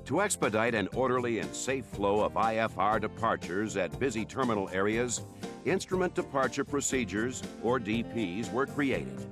To expedite an orderly and safe flow of IFR departures at busy terminal areas, Instrument Departure Procedures, or DPs, were created.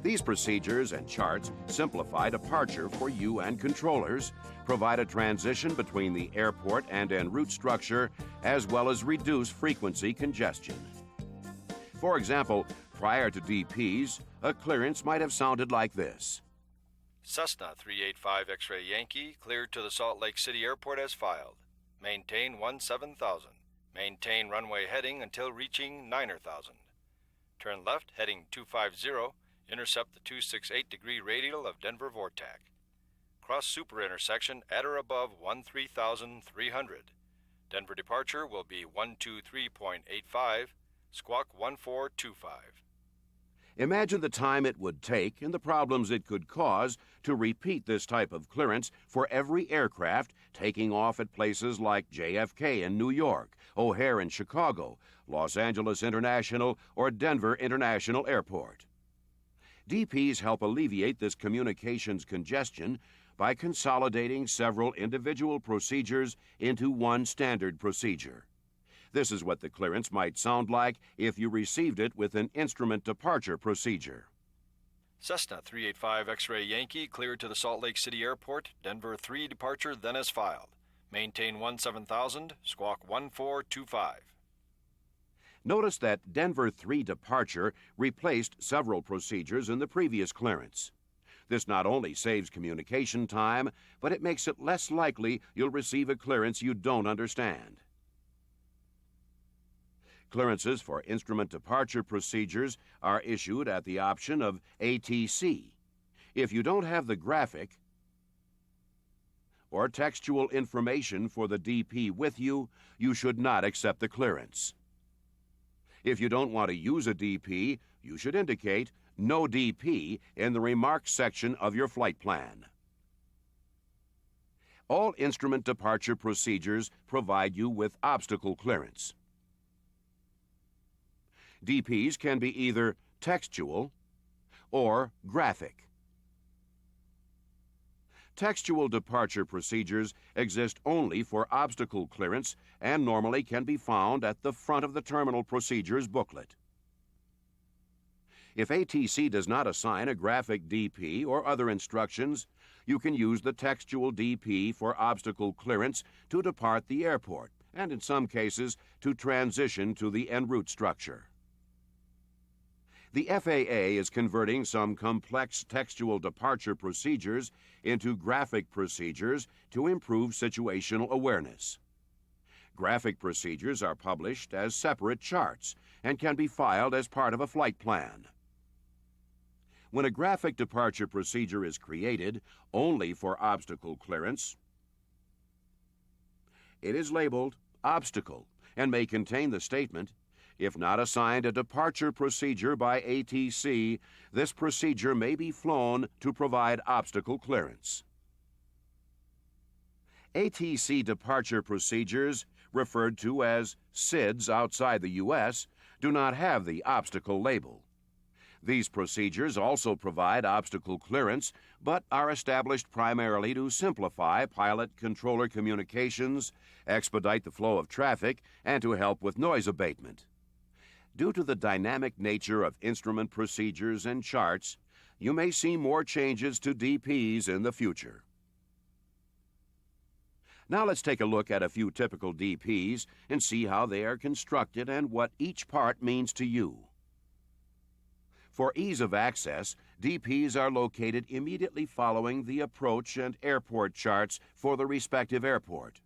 These procedures and charts simplify departure for you and controllers, provide a transition between the airport and en route structure, as well as reduce frequency congestion. For example, prior to DPs, a clearance might have sounded like this. Cessna 385 X-Ray Yankee cleared to the Salt Lake City Airport as filed. Maintain 17,000. Maintain runway heading until reaching 9,000. Turn left heading 250. Intercept the 268-degree radial of Denver Vortac. Cross super intersection at or above 13,300. Denver departure will be 123.85, squawk 1425. Imagine the time it would take and the problems it could cause to repeat this type of clearance for every aircraft taking off at places like JFK in New York, O'Hare in Chicago, Los Angeles International, or Denver International Airport. DPs help alleviate this communications congestion by consolidating several individual procedures into one standard procedure. This is what the clearance might sound like if you received it with an instrument departure procedure. Cessna 385 X-Ray Yankee cleared to the Salt Lake City Airport, Denver 3 departure then as filed. Maintain 17,000, squawk 1425. Notice that Denver 3 departure replaced several procedures in the previous clearance. This not only saves communication time, but it makes it less likely you'll receive a clearance you don't understand. Clearances for instrument departure procedures are issued at the option of ATC. If you don't have the graphic or textual information for the DP with you, you should not accept the clearance. If you don't want to use a DP, you should indicate no DP in the remarks section of your flight plan. All instrument departure procedures provide you with obstacle clearance. DPs can be either textual or graphic. Textual departure procedures exist only for obstacle clearance and normally can be found at the front of the terminal procedures booklet. If ATC does not assign a graphic DP or other instructions, you can use the textual DP for obstacle clearance to depart the airport and, in some cases, to transition to the en route structure. The FAA is converting some complex textual departure procedures into graphic procedures to improve situational awareness. Graphic procedures are published as separate charts and can be filed as part of a flight plan. When a graphic departure procedure is created only for obstacle clearance, it is labeled obstacle and may contain the statement, "If not assigned a departure procedure by ATC, this procedure may be flown to provide obstacle clearance." ATC departure procedures, referred to as SIDs outside the U.S., do not have the obstacle label. These procedures also provide obstacle clearance, but are established primarily to simplify pilot-controller communications, expedite the flow of traffic, and to help with noise abatement. Due to the dynamic nature of instrument procedures and charts, you may see more changes to DPs in the future. Now let's take a look at a few typical DPs and see how they are constructed and what each part means to you. For ease of access, DPs are located immediately following the approach and airport charts for the respective airport.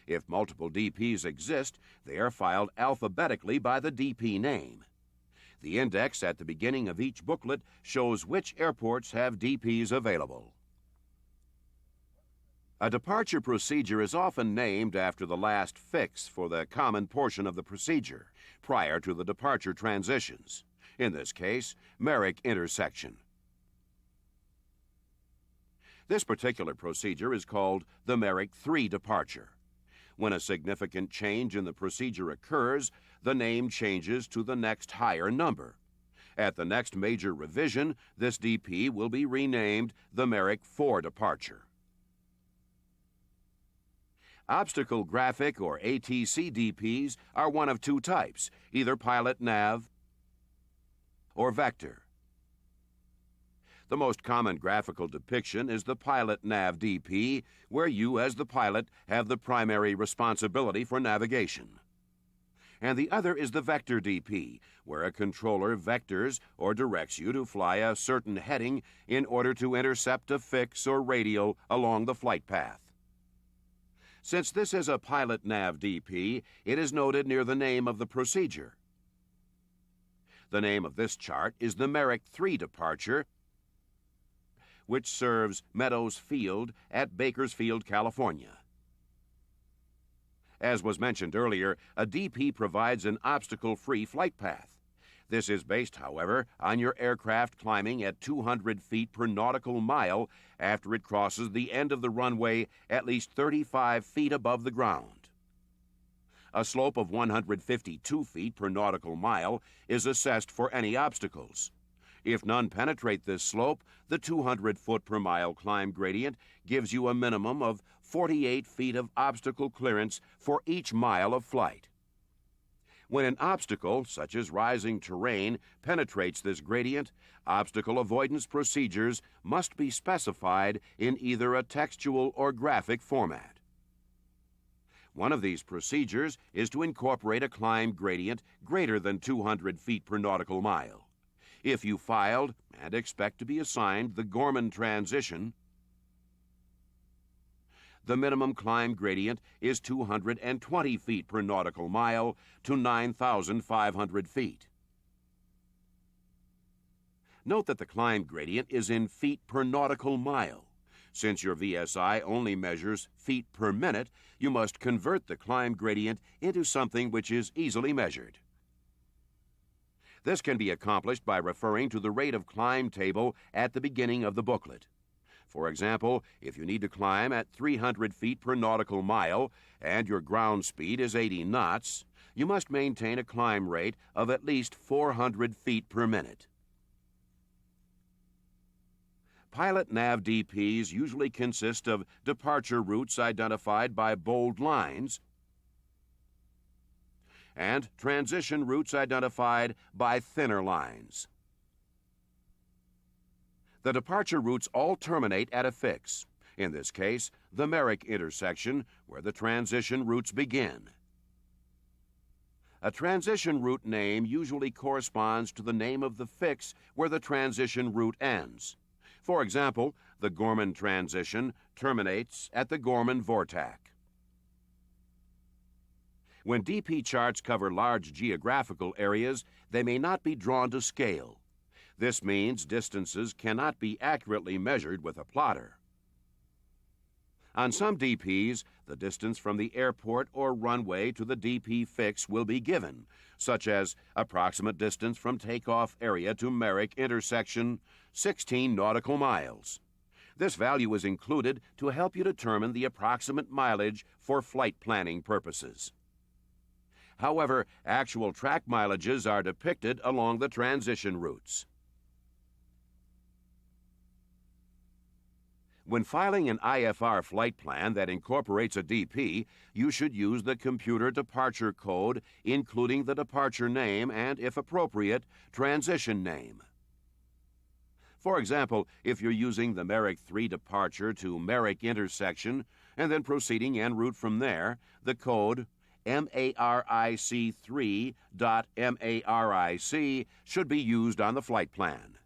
If multiple DPs exist, they are filed alphabetically by the DP name. The index at the beginning of each booklet shows which airports have DPs available. A departure procedure is often named after the last fix for the common portion of the procedure, prior to the departure transitions. In this case, Merrick intersection. This particular procedure is called the Merrick 3 departure. When a significant change in the procedure occurs, the name changes to the next higher number. At the next major revision, this DP will be renamed the Merrick 4 departure. Obstacle graphic or ATC DPs are one of two types, either pilot nav or vector. The most common graphical depiction is the pilot nav DP, where you as the pilot have the primary responsibility for navigation. And the other is the vector DP, where a controller vectors or directs you to fly a certain heading in order to intercept a fix or radial along the flight path. Since this is a pilot nav DP, it is noted near the name of the procedure. The name of this chart is the Merrick 3 departure, which serves Meadows Field at Bakersfield, California. As was mentioned earlier, a DP provides an obstacle-free flight path. This is based, however, on your aircraft climbing at 200 feet per nautical mile after it crosses the end of the runway at least 35 feet above the ground. A slope of 152 feet per nautical mile is assessed for any obstacles. If none penetrate this slope, the 200 foot per mile climb gradient gives you a minimum of 48 feet of obstacle clearance for each mile of flight. When an obstacle, such as rising terrain, penetrates this gradient, obstacle avoidance procedures must be specified in either a textual or graphic format. One of these procedures is to incorporate a climb gradient greater than 200 feet per nautical mile. If you filed and expect to be assigned the Gorman transition, the minimum climb gradient is 220 feet per nautical mile to 9,500 feet. Note that the climb gradient is in feet per nautical mile. Since your VSI only measures feet per minute, you must convert the climb gradient into something which is easily measured. This can be accomplished by referring to the rate of climb table at the beginning of the booklet. For example, if you need to climb at 300 feet per nautical mile and your ground speed is 80 knots, you must maintain a climb rate of at least 400 feet per minute. Pilot nav DPs usually consist of departure routes identified by bold lines and transition routes identified by thinner lines. The departure routes all terminate at a fix, in this case, the Merrick intersection, where the transition routes begin. A transition route name usually corresponds to the name of the fix where the transition route ends. For example, the Gorman transition terminates at the Gorman Vortac. When DP charts cover large geographical areas, they may not be drawn to scale. This means distances cannot be accurately measured with a plotter. On some DPs, the distance from the airport or runway to the DP fix will be given, such as approximate distance from takeoff area to Merrick intersection, 16 nautical miles. This value is included to help you determine the approximate mileage for flight planning purposes. However, actual track mileages are depicted along the transition routes. When filing an IFR flight plan that incorporates a DP, you should use the computer departure code, including the departure name and, if appropriate, transition name. For example, if you're using the Merrick 3 departure to Merrick intersection and then proceeding en route from there, the code MARIC3.MARIC should be used on the flight plan.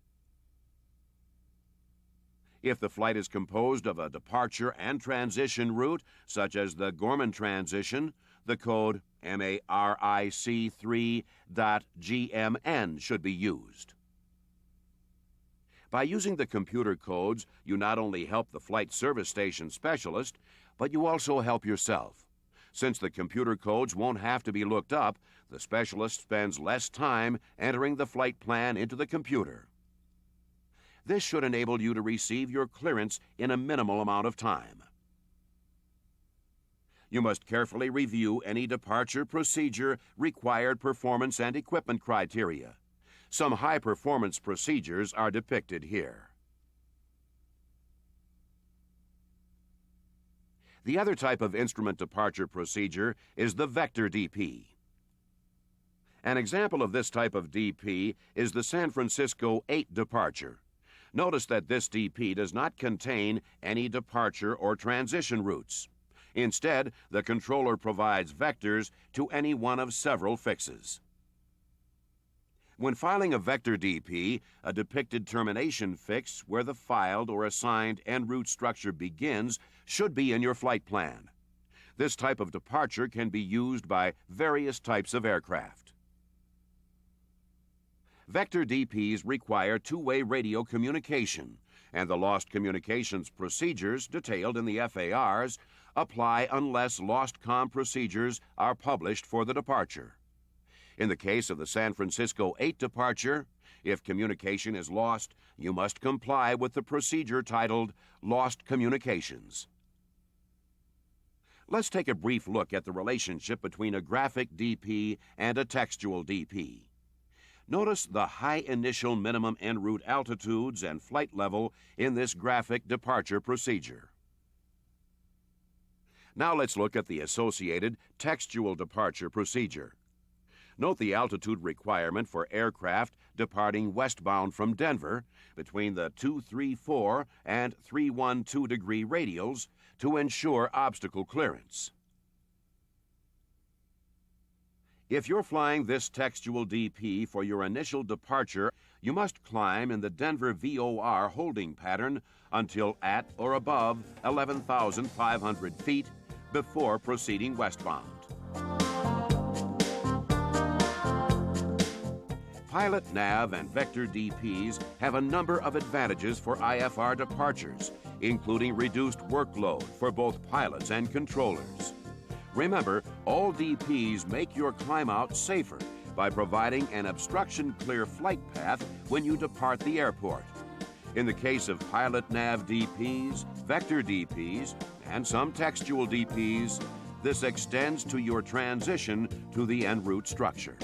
If the flight is composed of a departure and transition route, such as the Gorman transition, the code MARIC3.GMN should be used. By using the computer codes, you not only help the flight service station specialist, but you also help yourself. Since the computer codes won't have to be looked up, the specialist spends less time entering the flight plan into the computer. This should enable you to receive your clearance in a minimal amount of time. You must carefully review any departure procedure, required performance and equipment criteria. Some high-performance procedures are depicted here. The other type of instrument departure procedure is the vector DP. An example of this type of DP is the San Francisco 8 departure. Notice that this DP does not contain any departure or transition routes. Instead, the controller provides vectors to any one of several fixes. When filing a vector DP, a depicted termination fix where the filed or assigned en route structure begins should be in your flight plan. This type of departure can be used by various types of aircraft. Vector DPs require two-way radio communication, and the lost communications procedures detailed in the FARs apply unless lost comm procedures are published for the departure. In the case of the San Francisco 8 departure, if communication is lost, you must comply with the procedure titled Lost Communications. Let's take a brief look at the relationship between a graphic DP and a textual DP. Notice the high initial minimum en route altitudes and flight level in this graphic departure procedure. Now let's look at the associated textual departure procedure. Note the altitude requirement for aircraft departing westbound from Denver between the 234 and 312 degree radials to ensure obstacle clearance. If you're flying this textual DP for your initial departure, you must climb in the Denver VOR holding pattern until at or above 11,500 feet before proceeding westbound. Pilot nav and vector DPs have a number of advantages for IFR departures, including reduced workload for both pilots and controllers. Remember, all DPs make your climb out safer by providing an obstruction-clear flight path when you depart the airport. In the case of pilot nav DPs, vector DPs, and some textual DPs, this extends to your transition to the en route structure.